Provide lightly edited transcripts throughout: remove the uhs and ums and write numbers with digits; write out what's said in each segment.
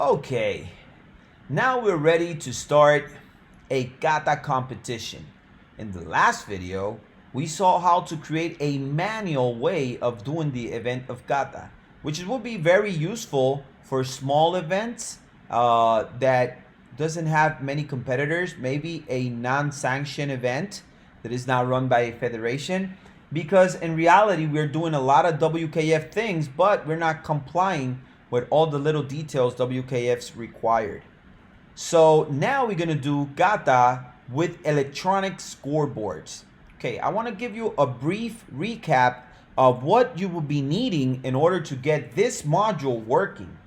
Okay, now we're ready to start a Kata competition. In the last video, we saw how to create a manual way of doing the event of Kata, which will be very useful for small events that doesn't have many competitors, maybe a non-sanctioned event that is not run by a federation, because in reality we're doing a lot of WKF things, but we're not complying with all the little details WKF's required. So now we're gonna do Kata with electronic scoreboards. Okay, I want to give you a brief recap of what you will be needing in order to get this module working.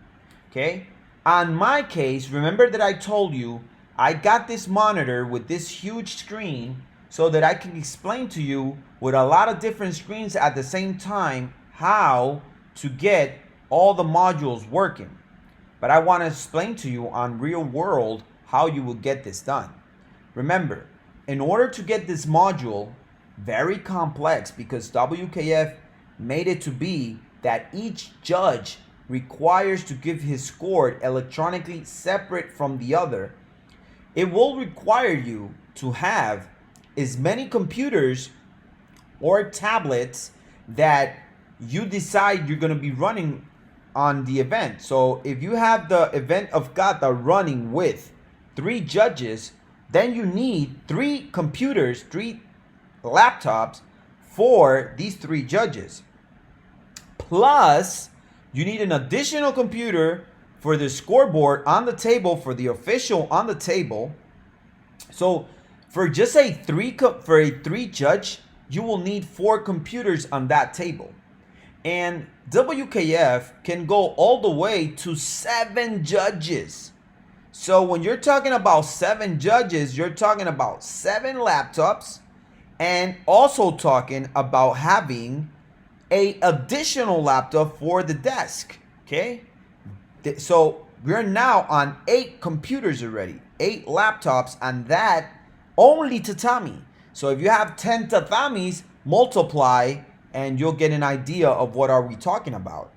Okay, on my case, remember that I told you I got this monitor with this huge screen so that I can explain to you with a lot of different screens at the same time how to get all the modules working. But I want to explain to you on real world how you will get this done. Remember, in order to get this module, very complex, because WKF made it to be that each judge requires to give his score electronically separate from the other. It will require you to have as many computers or tablets that you decide you're going to be running on the event. So if you have the event of Kata running with 3 judges, then you need 3 computers, 3 laptops for these 3 judges. Plus, you need an additional computer for the scoreboard on the table, for the official on the table. So for just a 3 judge, you will need 4 computers on that table. And WKF can go all the way to 7 judges. So when you're talking about 7 judges, you're talking about 7 laptops, and also talking about having a additional laptop for the desk. Okay, so we're now on 8 computers already, 8 laptops, and that only tatami. So if you have 10 tatamis, multiply and you'll get an idea of what are we talking about.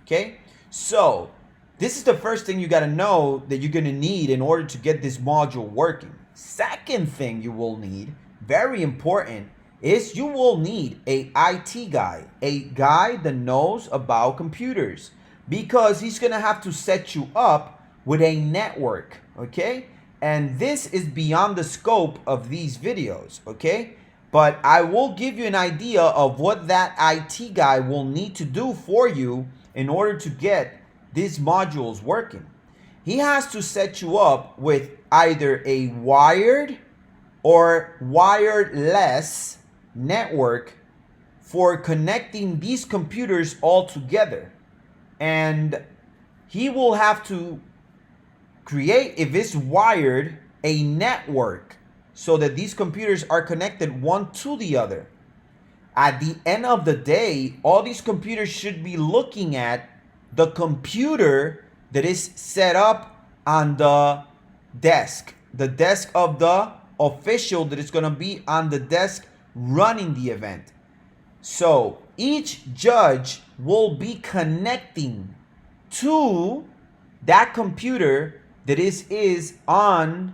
Okay, so this is the first thing you got to know that you're going to need in order to get this module working. Second thing you will need, very important, is you will need a IT guy, a guy that knows about computers, because he's going to have to set you up with a network. Okay, and this is beyond the scope of these videos. Okay, but I will give you an idea of what that IT guy will need to do for you in order to get these modules working. He has to set you up with either a wired or wireless network for connecting these computers all together. And he will have to create, if it's wired, a network so that these computers are connected one to the other. At the end of the day, all these computers should be looking at the computer that is set up on the desk of the official that is going to be on the desk running the event. So each judge will be connecting to that computer that is on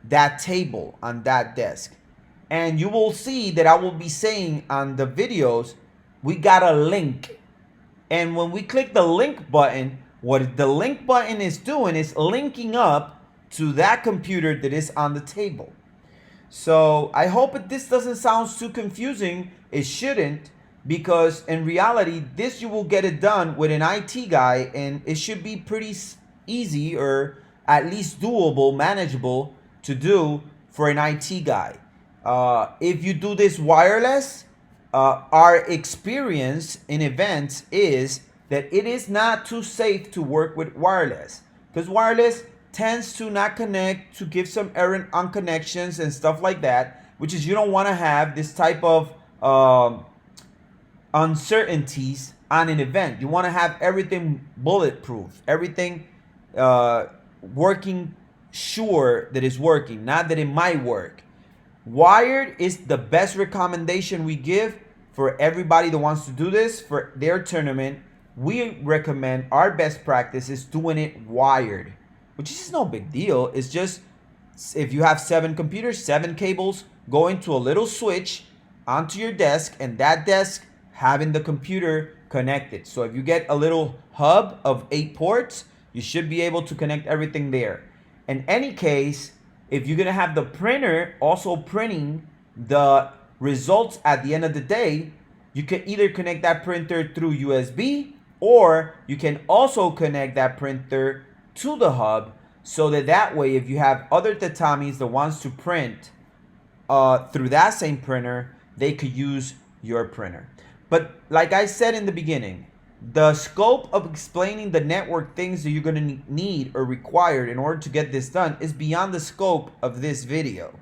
that table, on that desk. And you will see that I will be saying on the videos, we got a link. And when we click the link button, what the link button is doing is linking up to that computer that is on the table. So I hope that this doesn't sound too confusing. It shouldn't, because in reality, this you will get it done with an IT guy, and it should be pretty easy, or at least doable, manageable to do for an IT guy. If you do this wireless, our experience in events is that it is not too safe to work with wireless, because wireless tends to not connect, to give some error on connections and stuff like that, which is, you don't want to have this type of uncertainties on an event. You want to have everything bulletproof, everything working, sure that it's working, not that it might work. Wired is the best recommendation we give for everybody that wants to do this for their tournament, we recommend our best practice is doing it wired, which is no big deal. It's just if you have 7 computers, 7 cables, go into a little switch onto your desk, and that desk having the computer connected. So if you get a little hub of 8 ports, you should be able to connect everything there. In any case, if you're gonna have the printer also printing the results at the end of the day, you can either connect that printer through USB, or you can also connect that printer to the hub, so that way if you have other tatamis that wants to print through that same printer, they could use your printer. But like I said in the beginning, the scope of explaining the network things that you're going to need or required in order to get this done is beyond the scope of this video.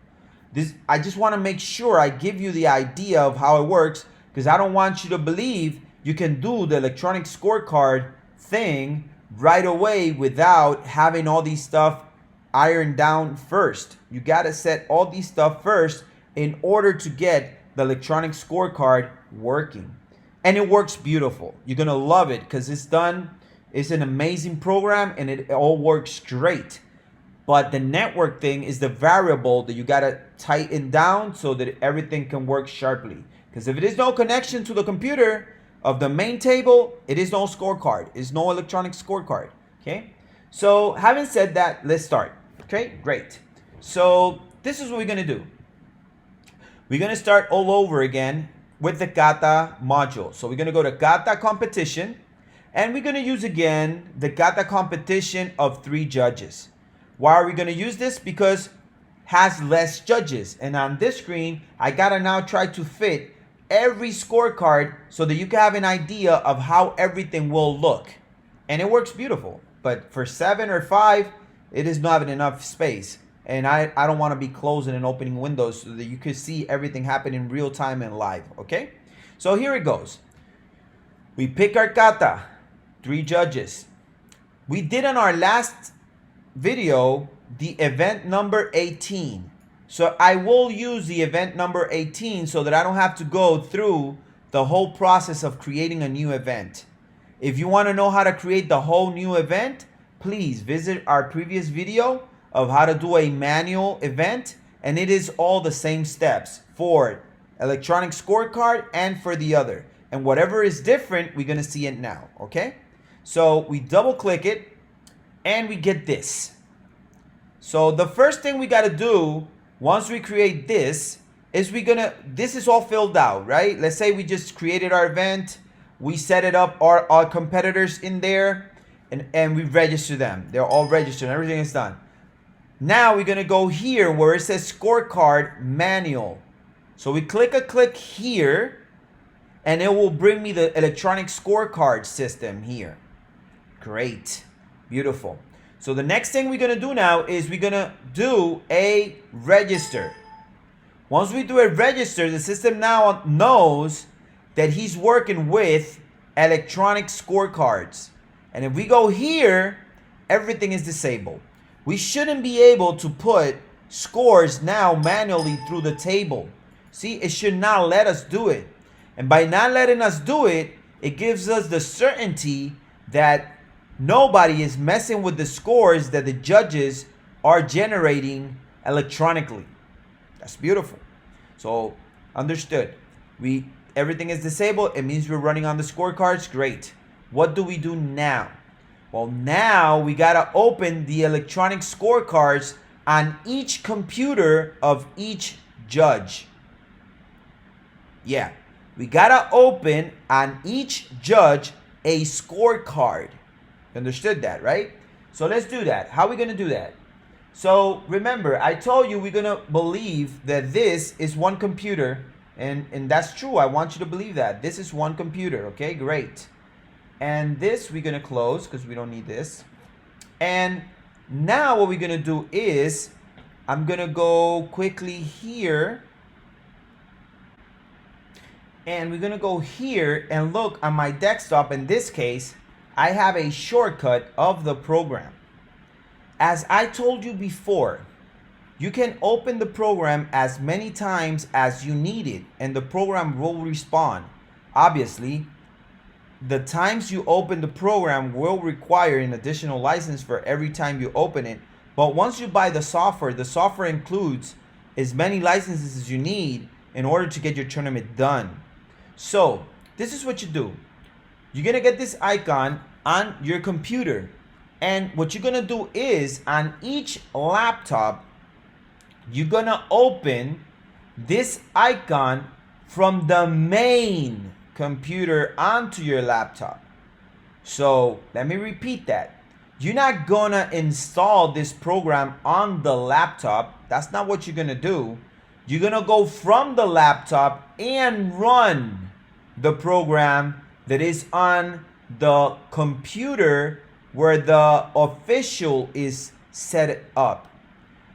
I just want to make sure I give you the idea of how it works, because I don't want you to believe you can do the electronic scorecard thing right away without having all these stuff ironed down first. You got to set all these stuff first in order to get the electronic scorecard working. And it works beautiful. You're going to love it because it's done. It's an amazing program and it all works great. But the network thing is the variable that you got to tighten down so that everything can work sharply. Because if it is no connection to the computer of the main table, it is no scorecard. It's no electronic scorecard. Okay. So having said that, let's start. Okay, great. So this is what we're going to do. We're going to start all over again with the Kata module. So we're going to go to Kata competition, and we're going to use again the Kata competition of 3 judges. Why are we going to use this? Because it has less judges. And on this screen, I got to now try to fit every scorecard so that you can have an idea of how everything will look. And it works beautiful. But for 7 or 5, it is not enough space. And I don't want to be closing and opening windows so that you can see everything happen in real time and live. Okay? So here it goes. We pick our Kata, 3 judges. We did on our last video the event number 18. So I will use the event number 18 so that I don't have to go through the whole process of creating a new event. If you want to know how to create the whole new event, please visit our previous video of how to do a manual event, and it is all the same steps for electronic scorecard and for the other. And whatever is different, we're going to see it now, okay? So we double click it and we get this. So the first thing we got to do once we create this is this is all filled out, right? Let's say we just created our event, we set it up, our competitors in there, and we register them. They're all registered, everything is done. Now we're going to go here where it says scorecard manual. So we click here, and it will bring me the electronic scorecard system here. Great. Beautiful. So the next thing we're going to do now is we're going to do a register. Once we do a register, the system now knows that he's working with electronic scorecards. And if we go here, everything is disabled. We shouldn't be able to put scores now manually through the table. See, it should not let us do it. And by not letting us do it, it gives us the certainty that nobody is messing with the scores that the judges are generating electronically. That's beautiful. So, understood. Everything is disabled. It means we're running on the scorecards. Great. What do we do now? Well, now we got to open the electronic scorecards on each computer of each judge. Yeah, we got to open on each judge a scorecard. Understood that, right? So let's do that. How are we going to do that? So remember, I told you we're going to believe that this is one computer. And that's true. I want you to believe that. This is one computer. Okay, great. And this we're going to close because we don't need this. And now what we're going to do is I'm going to go quickly here. And we're going to go here and look on my desktop. In this case, I have a shortcut of the program. As I told you before, you can open the program as many times as you need it, and the program will respond. Obviously, the times you open the program will require an additional license for every time you open it. But once you buy the software includes as many licenses as you need in order to get your tournament done. So this is what you do. You're gonna get this icon on your computer, and what you're gonna do is on each laptop you're gonna open this icon from the main computer onto your laptop. So let me repeat that. You're not gonna install this program on the laptop. That's not what you're gonna do. You're gonna go from the laptop and run the program that is on the computer where the official is set up.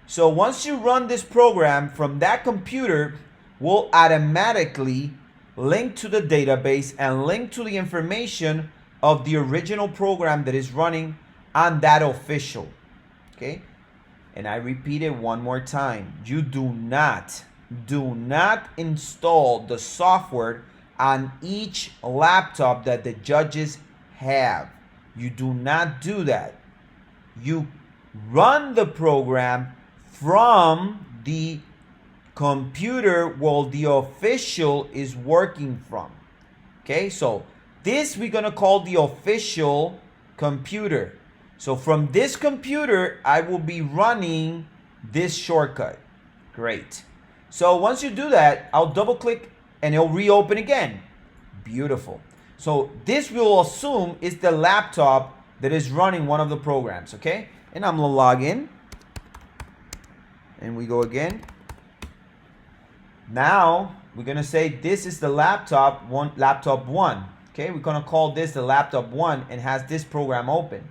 So once you run this program from that computer, will automatically link to the database and link to the information of the original program that is running on that official. Okay? And I repeat it one more time. You do not install the software on each laptop that the judges have. You do not do that. You run the program from the computer while the official is working from. Okay, so this we're gonna call the official computer. So from this computer, I will be running this shortcut. Great. So once you do that, I'll double click and it'll reopen again. Beautiful. So this we'll assume is the laptop that is running one of the programs, okay? And I'm gonna log in. And we go again. Now we're gonna say this is the laptop one. Okay, we're gonna call this the laptop 1 and has this program open.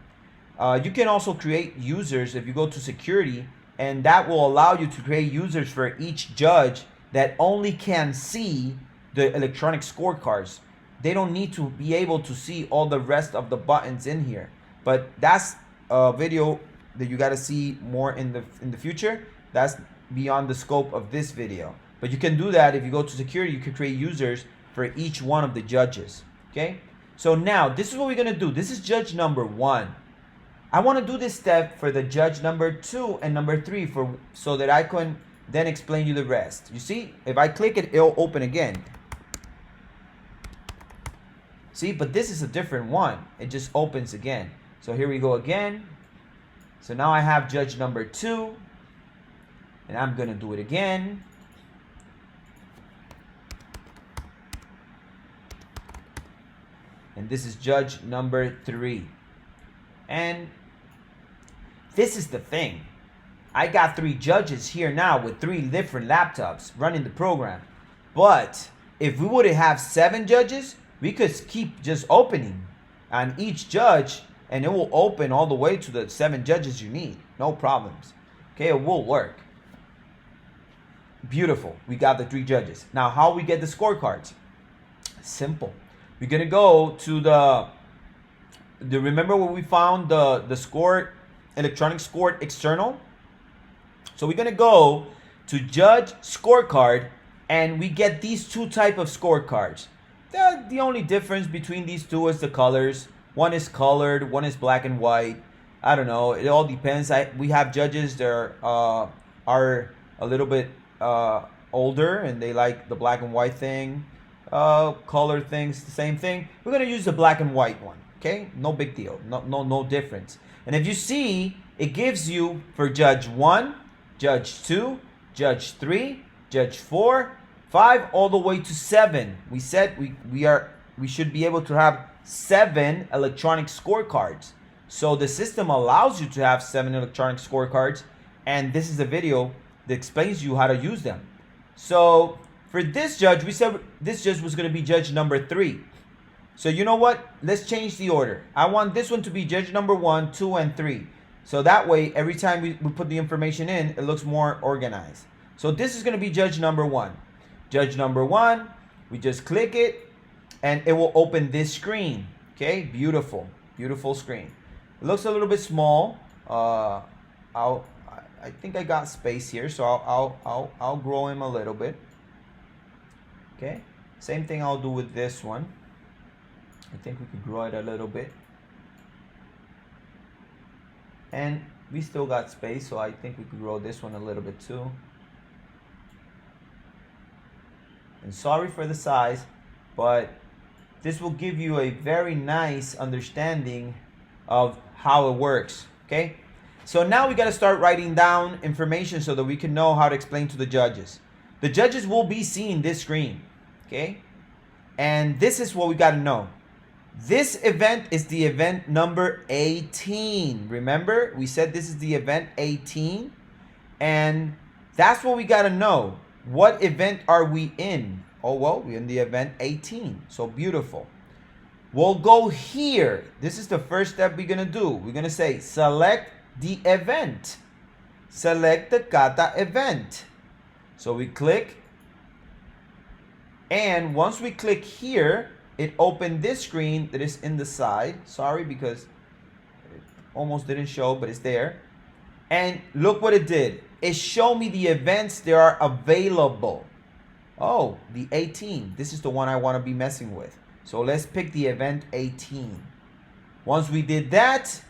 You can also create users if you go to security, and that will allow you to create users for each judge that only can see the electronic scorecards. They don't need to be able to see all the rest of the buttons in here. But that's a video that you gotta see more in the future. That's beyond the scope of this video. But you can do that if you go to security. You can create users for each one of the judges. Okay? So now, this is what we're going to do. This is judge number 1. I want to do this step for the judge number 2 and number 3 so that I can then explain you the rest. You see, if I click it, it'll open again. See, but this is a different one. It just opens again. So here we go again. So now I have judge number 2. And I'm going to do it again. And this is judge number 3. And this is the thing. I got 3 judges here now with 3 different laptops running the program. But if we would have 7 judges, we could keep just opening on each judge and it will open all the way to the 7 judges you need. No problems. Okay, it will work. Beautiful. We got the 3 judges. Now, how we get the scorecards? Simple. We're gonna go to the remember where we found the score, electronic score external? So we're gonna go to judge scorecard and we get these 2 type of scorecards. The only difference between these 2 is the colors. One is colored, one is black and white. I don't know. It all depends. We have judges that are a little bit older and they like the black and white thing. Color things, the same thing. We're gonna use the black and white one. Okay, no big deal. No difference. And if you see, it gives you for judge 1, judge 2, judge 3, judge 4, 5, all the way to 7. We said we should be able to have 7 electronic scorecards. So the system allows you to have 7 electronic scorecards, and this is a video that explains you how to use them. So for this judge, we said this judge was going to be judge number 3. So you know what? Let's change the order. I want this one to be judge number 1, 2, and 3. So that way, every time we put the information in, it looks more organized. So this is going to be judge number 1. Judge number 1, we just click it, and it will open this screen. Okay, beautiful, beautiful screen. It looks a little bit small. I think I got space here, so I'll grow him a little bit. Okay, same thing I'll do with this one. I think we could grow it a little bit. And we still got space, so I think we could grow this one a little bit too. And sorry for the size, but this will give you a very nice understanding of how it works, okay? So now we got to start writing down information so that we can know how to explain to the judges. The judges will be seeing this screen, okay? And this is what we got to know. This event is the event number 18. Remember, we said this is the event 18. And that's what we got to know. What event are we in? Oh, well, we're in the event 18. So beautiful. We'll go here. This is the first step we're going to do. We're going to say select the event. Select the Kata event. So we click. And once we click here, it opened this screen that is in the side. Sorry, because it almost didn't show, but it's there. And look what it did. It showed me the events that are available. Oh, the 18. This is the one I want to be messing with. So let's pick the event 18. Once we did that,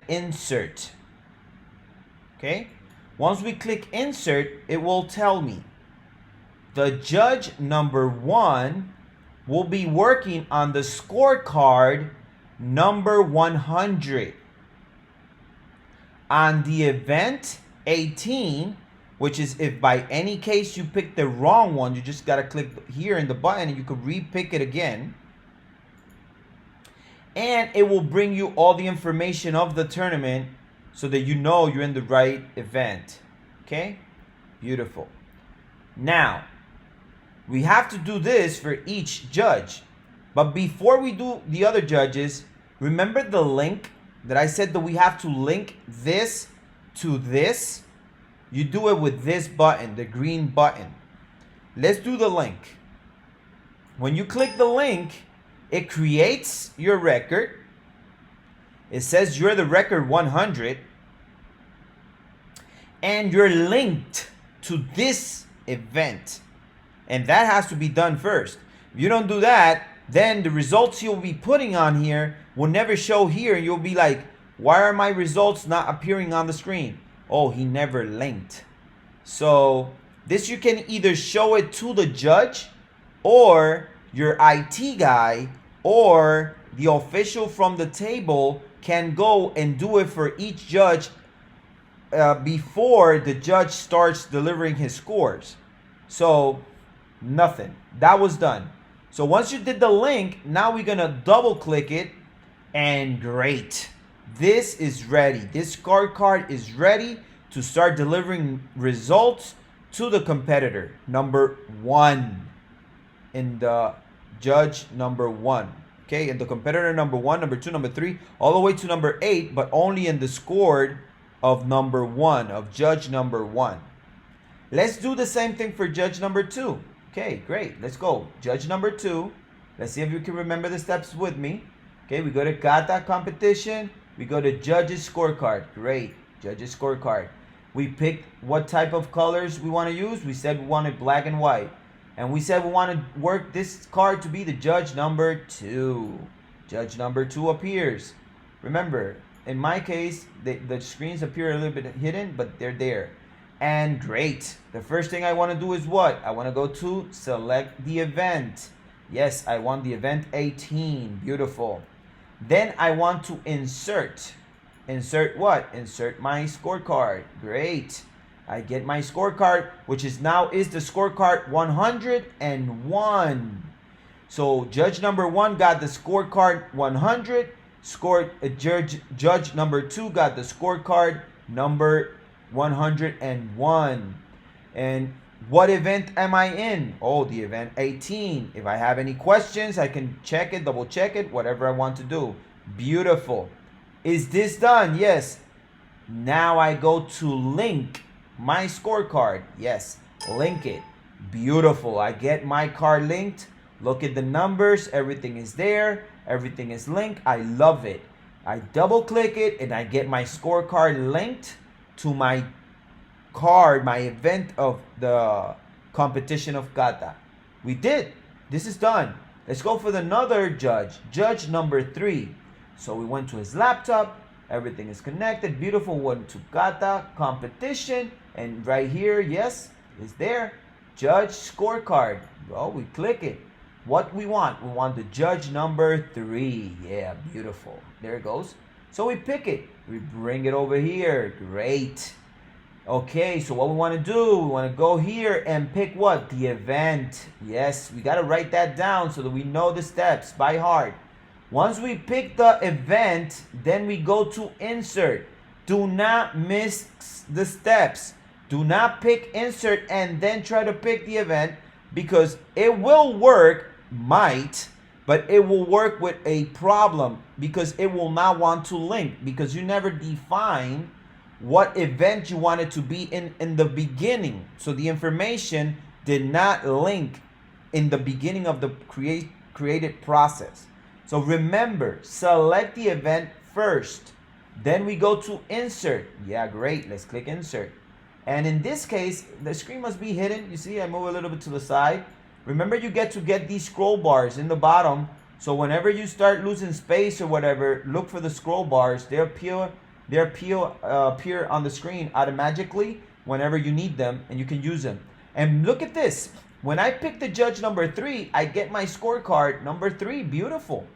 insert. Okay? Once we click insert, it will tell me the judge number 1 will be working on the scorecard number 100. On the event 18, which is if by any case you pick the wrong one, you just got to click here in the button and you can re-pick it again. And it will bring you all the information of the tournament so that you know you're in the right event. Okay? Beautiful. Now, we have to do this for each judge. But before we do the other judges, remember the link that I said that we have to link this to this? You do it with this button, the green button. Let's do the link. When you click the link, it creates your record. It says you're the record 100. And you're linked to this event. And that has to be done first. If you don't do that, then the results you'll be putting on here will never show here. You'll be like, why are my results not appearing on the screen? Oh, he never linked. So this you can either show it to the judge or your IT guy or the official from the table can go and do it for each judge before the judge starts delivering his scores. So nothing. That was done. So once you did the link, now we're going to double click it and great. This is ready. This scorecard is ready to start delivering results to the competitor number 1 in the judge number 1. Okay, and the competitor number 1, number 2, number 3, all the way to number 8, but only in the scored of number 1, of judge number 1. Let's do the same thing for judge number 2. Okay, great. Let's go. Judge number 2. Let's see if you can remember the steps with me. Okay, we go to Kata competition. We go to judges scorecard. Great. Judges scorecard. We picked what type of colors we want to use. We said we wanted black and white. And we said we want to work this card to be the judge number 2. Judge number 2 appears. Remember, in my case, the screens appear a little bit hidden, but they're there. And great. The first thing I want to do is what? I want to go to select the event. Yes, I want the event 18. Beautiful. Then I want to insert. Insert what? Insert my scorecard. Great. I get my scorecard, which is now is the scorecard 101. So judge number 1 got the scorecard 100. Judge number 2 got the scorecard number 101. And what event am I in? Oh, the event 18. If I have any questions, I can check it, double check it, whatever I want to do. Beautiful. Is this done? Yes. Now I go to link my scorecard. Yes, link it. Beautiful. I get my card linked. Look at the numbers. Everything is there. Everything is linked. I love it. I double click it and I get my scorecard linked to my card, my event of the competition of Kata. We did. This is done. Let's go for another judge. Judge number 3. So we went to his laptop. Everything is connected. Beautiful. Went to Kata competition. And right here, yes, is there. Judge scorecard. Well, we click it. What we want? We want the judge number 3. Yeah, beautiful. There it goes. So we pick it. We bring it over here. Great. Okay, so what we want to do, we want to go here and pick what? The event. Yes, we got to write that down so that we know the steps by heart. Once we pick the event, then we go to insert. Do not miss the steps. Do not pick insert and then try to pick the event, because it will work, might, but it will work with a problem, because it will not want to link, because you never define what event you want it to be in the beginning. So the information did not link in the beginning of the created process. So remember, select the event first. Then we go to insert. Yeah, great. Let's click insert. And in this case, the screen must be hidden. You see, I move a little bit to the side. Remember, you get to get these scroll bars in the bottom. So whenever you start losing space or whatever, look for the scroll bars. They appear on the screen automatically whenever you need them, and you can use them. And look at this. When I pick the judge number 3, I get my scorecard number 3. Beautiful.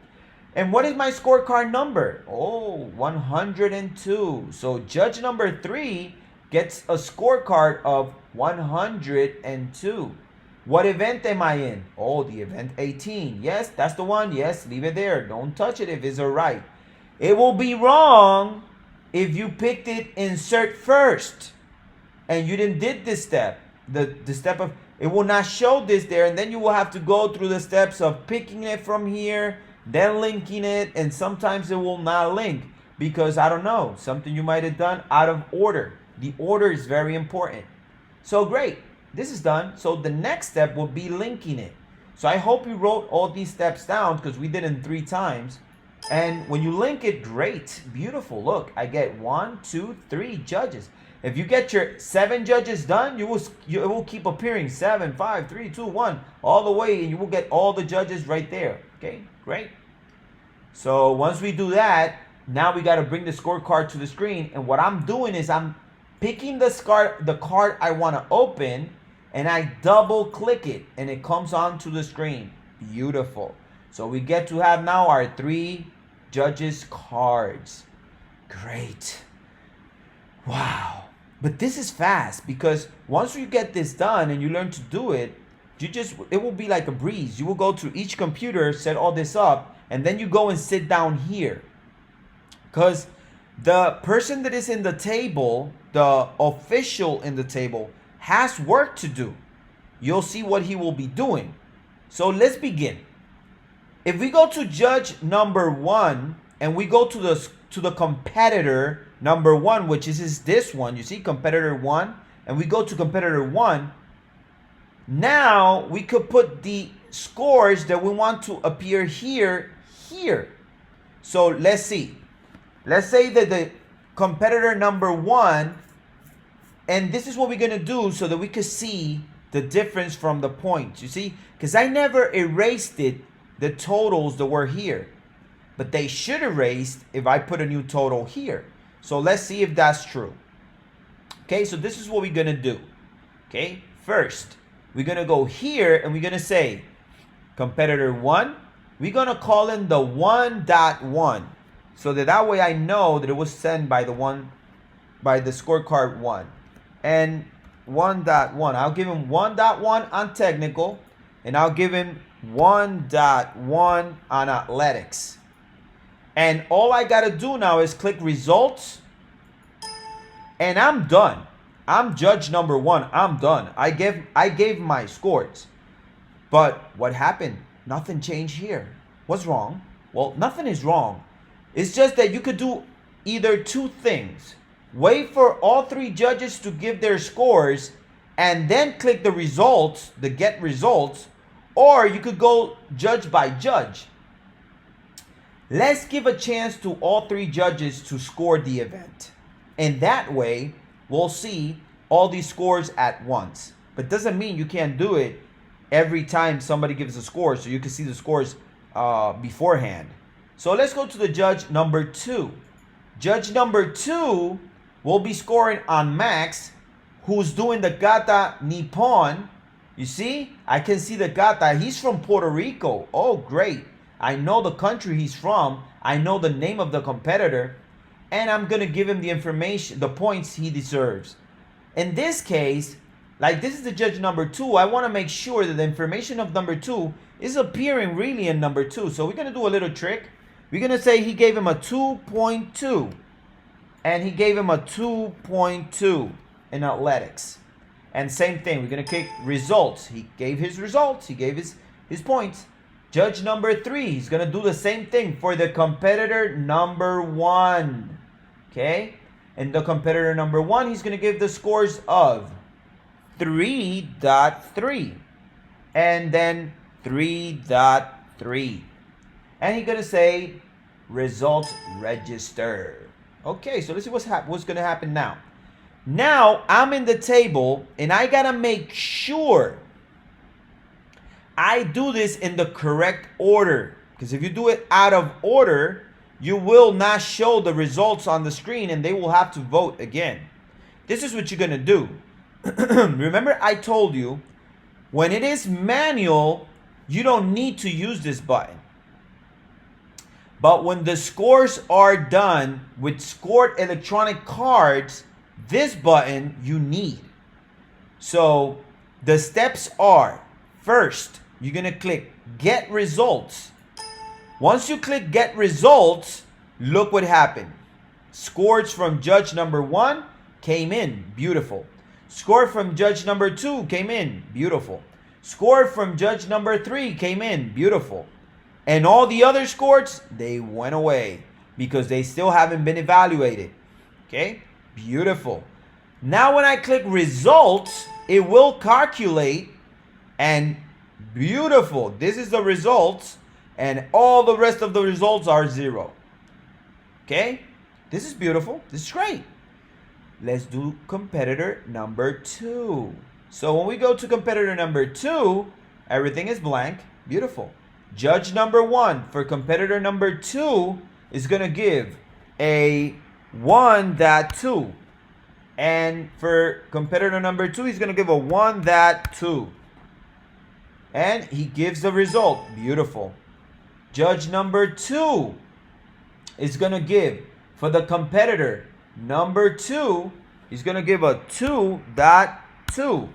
And what is my scorecard number? Oh, 102. So judge number 3 gets a scorecard of 102. What event am I in? Oh, the event 18. Yes, that's the one. Yes, leave it there. Don't touch it if it's all right. It will be wrong if you picked it insert first and you didn't did this step. The step of, it will not show this there, and then you will have to go through the steps of picking it from here, then linking it, and sometimes it will not link because, I don't know, something you might have done out of order. The order is very important. So great, this is done. So the next step will be linking it. So I hope you wrote all these steps down, because we did it 3 times. And when you link it, great, beautiful. Look, I get 1, 2, 3 judges. If you get your 7 judges done, it will keep appearing 7, 5, 3, 2, 1 all the way, and you will get all the judges right there. Okay, great. So once we do that, now we got to bring the scorecard to the screen. And what I'm doing is I'm picking the card I want to open, and I double click it, and it comes onto the screen. Beautiful. So we get to have now our 3 judges cards. Great. Wow. But this is fast, because once you get this done and you learn to do it, it will be like a breeze. You will go to each computer, set all this up, and then you go and sit down here. Because the person that is in the table, the official in the table, has work to do. You'll see what he will be doing. So let's begin. If we go to judge number 1 and we go to the competitor number 1, which is this one, you see competitor 1, and we go to competitor 1, now we could put the scores that we want to appear here. So let's see. Let's say that the competitor number 1, and this is what we're going to do so that we can see the difference from the points. You see, because I never erased the totals that were here, but they should erase if I put a new total here. So let's see if that's true. Okay, so this is what we're going to do. Okay, first, we're going to go here and we're going to say competitor 1. We're going to call in the 1.1, so that way I know that it was sent by the scorecard 1. And 1.1, I'll give him 1.1 on technical, and I'll give him 1.1 on athletics. And all I got to do now is click results, and I'm done. I'm judge number 1. I'm done. I gave my scores. But what happened? Nothing changed here. What's wrong? Well, nothing is wrong. It's just that you could do either 2 things. Wait for all 3 judges to give their scores and then click the results, the get results, or you could go judge by judge. Let's give a chance to all 3 judges to score the event. And that way, we'll see all these scores at once. But doesn't mean you can't do it every time somebody gives a score, so you can see the scores beforehand. So let's go to the judge number 2. Judge number 2 will be scoring on Max, who's doing the Kata Nippon. You see, I can see the Kata. He's from Puerto Rico. Oh, great. I know the country he's from. I know the name of the competitor. And I'm going to give him the information, the points he deserves. In this case, like this is the judge number 2, I want to make sure that the information of number 2 is appearing really in number 2. So we're going to do a little trick. We're going to say he gave him a 2.2. And he gave him a 2.2 in athletics. And same thing, we're going to click results. He gave his results. He gave his points. Judge number 3, he's going to do the same thing for the competitor number 1. Okay? And the competitor number 1, he's going to give the scores of 3.3. And then 3.3. And he's going to say results register. Okay, so let's see what's going to happen now. Now, I'm in the table, and I got to make sure I do this in the correct order. Because if you do it out of order, you will not show the results on the screen, and they will have to vote again. This is what you're going to do. Remember, I told you, when it is manual, you don't need to use this button. But when the scores are done with scored electronic cards, this button you need. So the steps are, first, you're going to click Get Results. Once you click Get Results, look what happened. Scores from judge number 1 came in. Beautiful. Score from judge number 2 came in. Beautiful. Score from judge number 3 came in. Beautiful. And all the other scores, they went away because they still haven't been evaluated. Okay? Beautiful. Now when I click results, it will calculate, and beautiful. This is the results, and all the rest of the results are 0. Okay? This is beautiful. This is great. Let's do competitor number 2. So when we go to competitor number 2, everything is blank. Beautiful. Judge number 1 for competitor number 2 is going to give a 1.2. And for competitor number 2, he's going to give a 1.2. And he gives the result. Beautiful. Judge number 2 is going to give, for the competitor number 2, he's going to give a 2.2.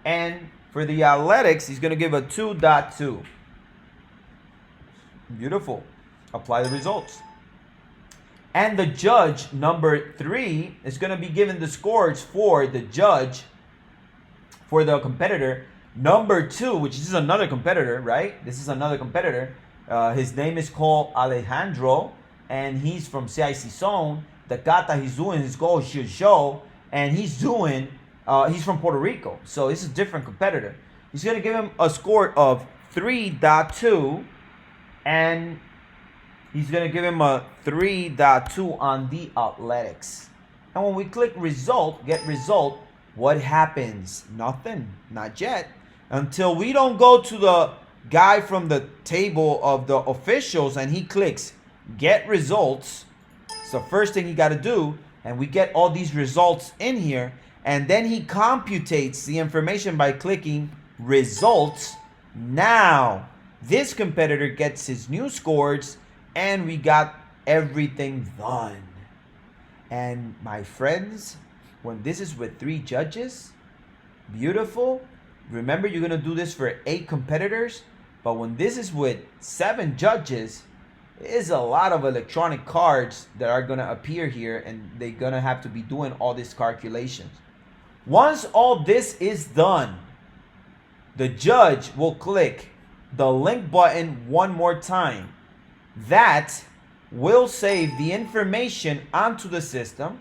And for the athletics, he's going to give a 2.2. Beautiful. Apply the results. And the judge number 3 is going to be given the scores for the judge, for the competitor number 2, which is another competitor, right? This is another competitor. His name is called Alejandro, and he's from CIC Zone. The kata he's doing, his goal should show, and he's from Puerto Rico, so this is a different competitor. He's going to give him a score of 3.2, and he's going to give him a 3.2 on the athletics. And when we click result, get result, what happens? Nothing, not yet. Until we don't go to the guy from the table of the officials and he clicks get results. It's the first thing he got to do, and we get all these results in here. And then he computates the information by clicking results. Now, this competitor gets his new scores, and we got everything done. And my friends, when this is with 3 judges, beautiful. Remember, you're going to do this for 8 competitors. But when this is with 7 judges, is a lot of electronic cards that are going to appear here, and they're going to have to be doing all these calculations. Once all this is done, the judge will click the link button one more time. That will save the information onto the system.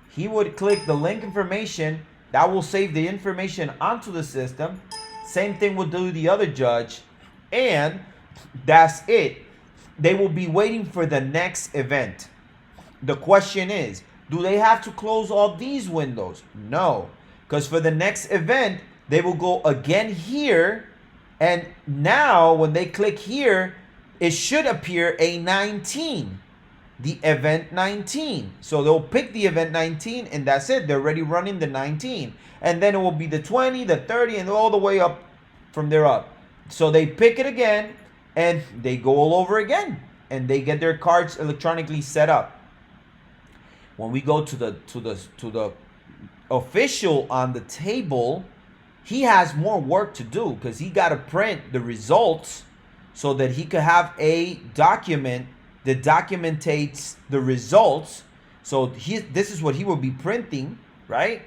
He would click the link information. That will save the information onto the system. Same thing will do the other judge. And that's it. They will be waiting for the next event. The question is, do they have to close all these windows? No. Because for the next event, they will go again here, and now when they click here, it should appear a 19, the event 19. So they'll pick the event 19, and that's it. They're already running the 19. And then it will be the 20, the 30, and all the way up from there up. So they pick it again, and they go all over again, and they get their cards electronically set up. When we go to the official on the table, he has more work to do because he got to print the results so that he could have a document that documentates the results. So this is what he will be printing, right?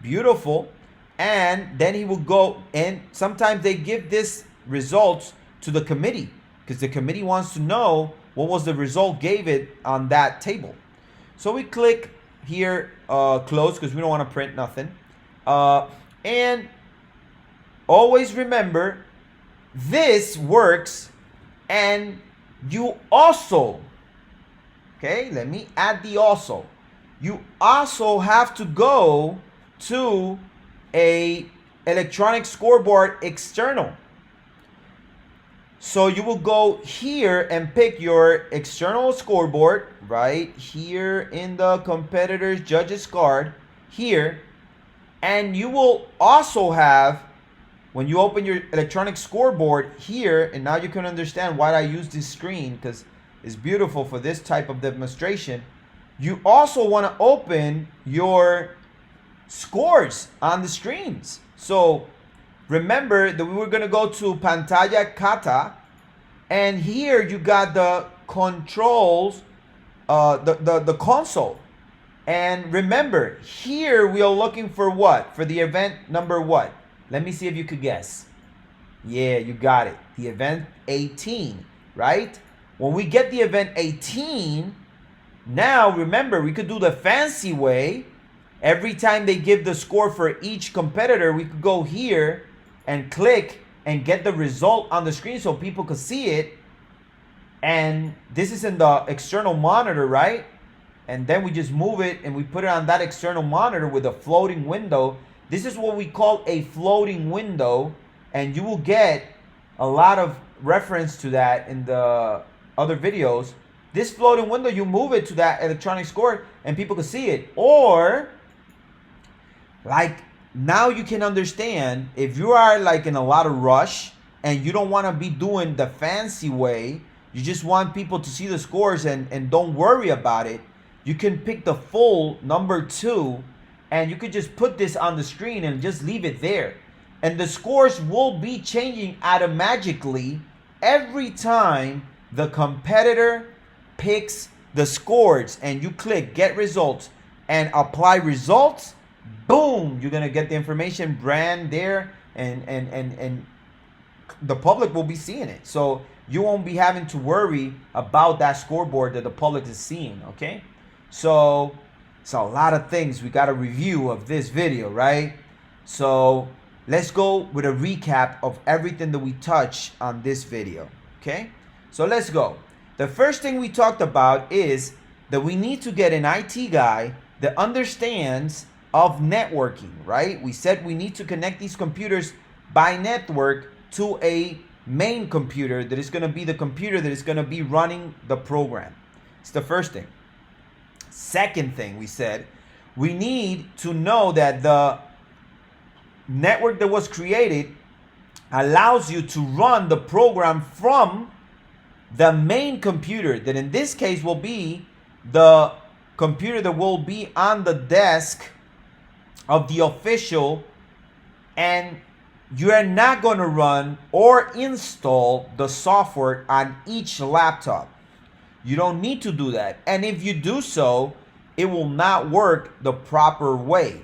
Beautiful. And then he will go, and sometimes they give this results to the committee because the committee wants to know what was the result gave it on that table. So we click here, close, because we don't want to print nothing. And always remember, this works, and you also, okay, let me add the also. You also have to go to a electronic scoreboard external. So you will go here and pick your external scoreboard right here in the competitors judges card here. And you will also have, when you open your electronic scoreboard here, and now you can understand why I use this screen because it's beautiful for this type of demonstration. You also want to open your scores on the screens. So remember that we were going to go to Pantalla Kata, and here you got the controls, the console. And remember, here we are looking for what? For the event number what? Let me see if you could guess. Yeah, you got it. The event 18, right? When we get the event 18, now remember, we could do the fancy way. Every time they give the score for each competitor, we could go here and click and get the result on the screen so people could see it. And this is in the external monitor, right? And then we just move it and we put it on that external monitor with a floating window. This is what we call a floating window, and you will get a lot of reference to that in the other videos. This floating window, you move it to that electronic score and people can see it. Or, like, now you can understand if you are like in a lot of rush and you don't want to be doing the fancy way, you just want people to see the scores and don't worry about it, you can pick the full number 2 and you could just put this on the screen and just leave it there. And the scores will be changing automatically every time the competitor picks the scores, and you click get results and apply results. Boom, you're gonna get the information brand there, and the public will be seeing it. So you won't be having to worry about that scoreboard that the public is seeing, okay? So it's a lot of things we got to review of this video, right? So let's go with a recap of everything that we touched on this video, okay? So let's go. The first thing we talked about is that we need to get an IT guy that understands of networking, right? We said we need to connect these computers by network to a main computer that is going to be the computer that is going to be running the program. It's the first thing. Second thing we said, we need to know that the network that was created allows you to run the program from the main computer, that in this case will be the computer that will be on the desk of the official, and you are not going to run or install the software on each laptop. You don't need to do that. And if you do so, it will not work the proper way.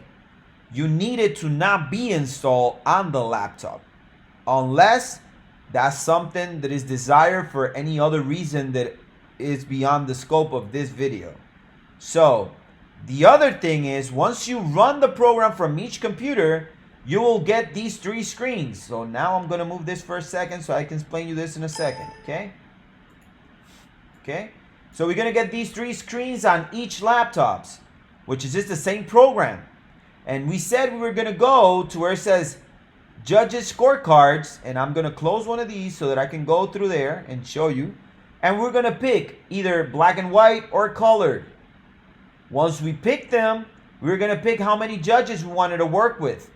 You need it to not be installed on the laptop unless that's something that is desired for any other reason that is beyond the scope of this video. So the other thing is, once you run the program from each computer, you will get these 3 screens. So now I'm going to move this for a second so I can explain you this in a second, okay? Okay, so we're going to get these 3 screens on each laptops, which is just the same program. And we said we were going to go to where it says judges scorecards, and I'm gonna close one of these so that I can go through there and show you. And we're gonna pick either black and white or colored. Once we pick them, we're gonna pick how many judges we wanted to work with,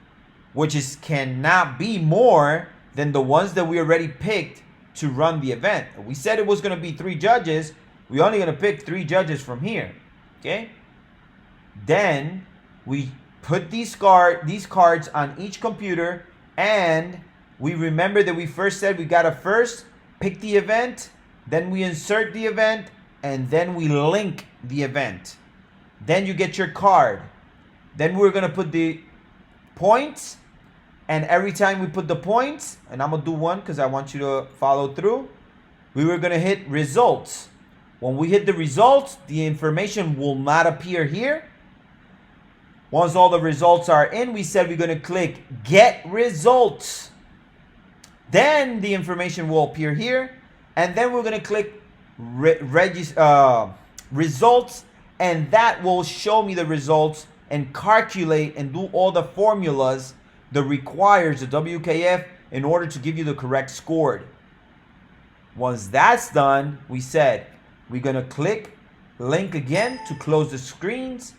which is cannot be more than the ones that we already picked to run the event. We said it was gonna be 3 judges. We're only gonna pick 3 judges from here. Okay? Then we put these cards on each computer, and we remember that we first said we gotta first pick the event, then we insert the event, and then we link the event. Then you get your card. Then we're gonna put the points, and every time we put the points, and I'm gonna do one because I want you to follow through, we were gonna hit results. When we hit the results, the information will not appear here. Once all the results are in, we said we're gonna click get results. Then the information will appear here, and then we're gonna click results, and that will show me the results and calculate and do all the formulas that requires the WKF in order to give you the correct score. Once that's done, we said we're gonna click link again to close the screens,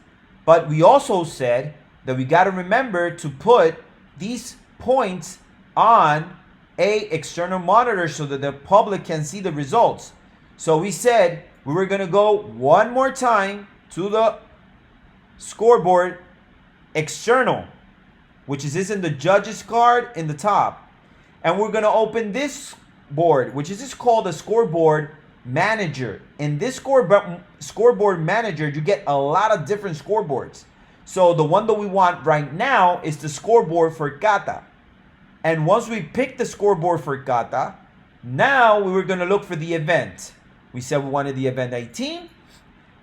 but we also said that we got to remember to put these points on a external monitor so that the public can see the results. So we said we were gonna go one more time to the scoreboard external, which is this in the judges card in the top, and we're gonna open this board, which is called the scoreboard manager. In this scoreboard manager, you get a lot of different scoreboards. So the one that we want right now is the scoreboard for Kata. And once we pick the scoreboard for Kata, now we were gonna look for the event. We said we wanted the event 18.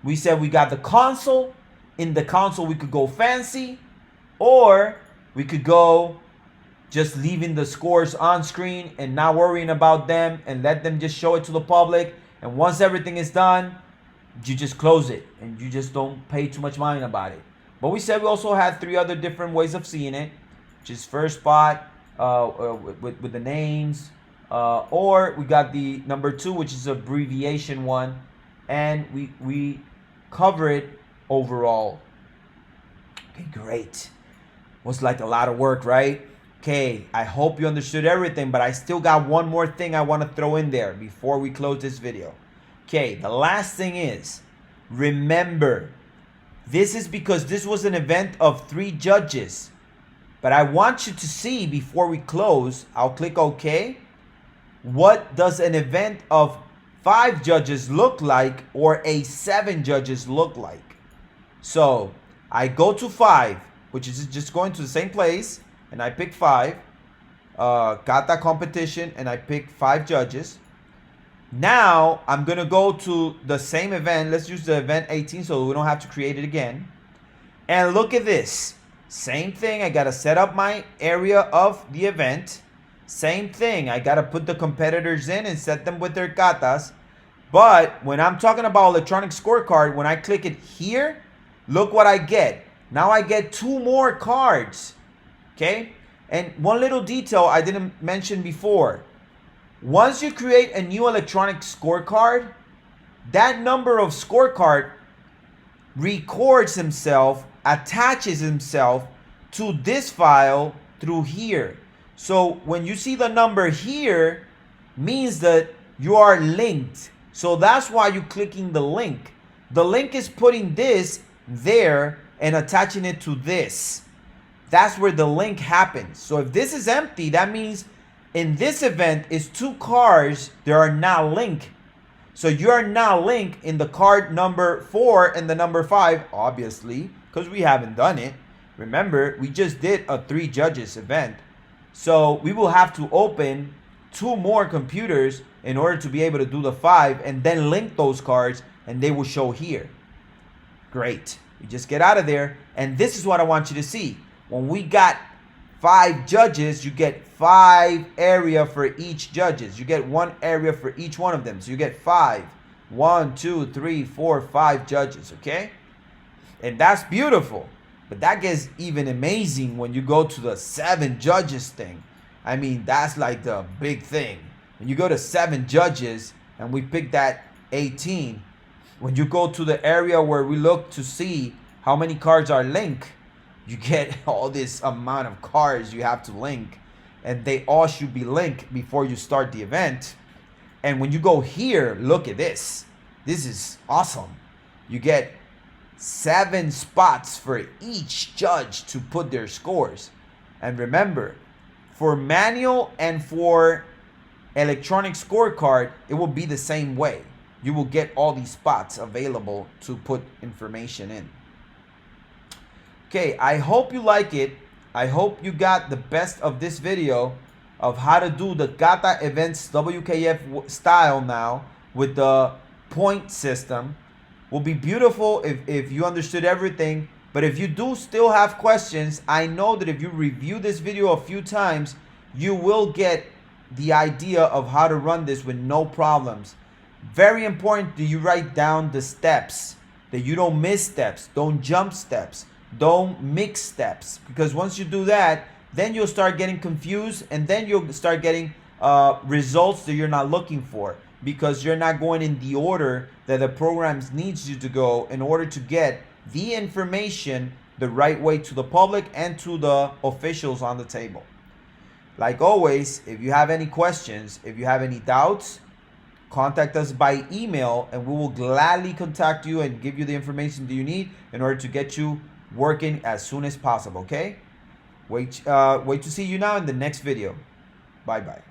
We said we got the console. In the console, we could go fancy, or we could go just leaving the scores on screen and not worrying about them and let them just show it to the public. And once everything is done, you just close it and you just don't pay too much mind about it. But we said we also had 3 other different ways of seeing it, which is first spot with the names, or we got the number 2, which is abbreviation one, and we cover it overall. Okay, great. Was like a lot of work, right? Okay, I hope you understood everything, but I still got one more thing I want to throw in there before we close this video. Okay, the last thing is, remember, this is because this was an event of 3 judges. But I want you to see before we close, I'll click OK. What does an event of 5 judges look like, or a 7 judges look like? So I go to 5, which is just going to the same place, and I pick 5. Kata competition, and I pick 5 judges. Now I'm gonna go to the same event. Let's use the event 18 so we don't have to create it again. And look at this. Same thing, I gotta set up my area of the event. Same thing, I gotta put the competitors in and set them with their katas. But when I'm talking about electronic scorecard, when I click it here, look what I get. Now I get 2 more cards. Okay? And one little detail I didn't mention before. Once you create a new electronic scorecard, that number of scorecard records himself, attaches himself to this file through here. So when you see the number here, means that you are linked. So that's why you're clicking the link. The link is putting this there and attaching it to this. That's where the link happens. So if this is empty, that means in this event is 2 cards that are not linked. So you are now linked in the card number 4 and the number 5, obviously, because we haven't done it. Remember, we just did a 3 judges event. So we will have to open 2 more computers in order to be able to do the 5 and then link those cards, and they will show here. Great. We just get out of there, and this is what I want you to see. When we got 5 judges, you get 5 area for each judges. You get 1 area for each one of them. So you get 5. 1, 2, 3, 4, 5 judges, okay? And that's beautiful. But that gets even amazing when you go to the 7 judges thing. I mean, that's like the big thing. When you go to 7 judges and we pick that 18, when you go to the area where we look to see how many cards are linked, you get all this amount of cards you have to link, and they all should be linked before you start the event. And when you go here, look at this. This is awesome. You get 7 spots for each judge to put their scores. And remember, for manual and for electronic scorecard, it will be the same way. You will get all these spots available to put information in. Okay, I hope you like it. I hope you got the best of this video of how to do the Kata events WKF style now with the point system. Will be beautiful if you understood everything. But if you do still have questions, I know that if you review this video a few times, you will get the idea of how to run this with no problems. Very important that you write down the steps, that you don't miss steps, don't jump steps, don't mix steps. Because once you do that, then you'll start getting confused, and then you'll start getting results that you're not looking for, because you're not going in the order that the program needs you to go in order to get the information the right way to the public and to the officials on the table. Like always, if you have any questions, if you have any doubts, contact us by email and we will gladly contact you and give you the information that you need in order to get you working as soon as possible, okay? Wait to see you now in the next video. Bye-bye.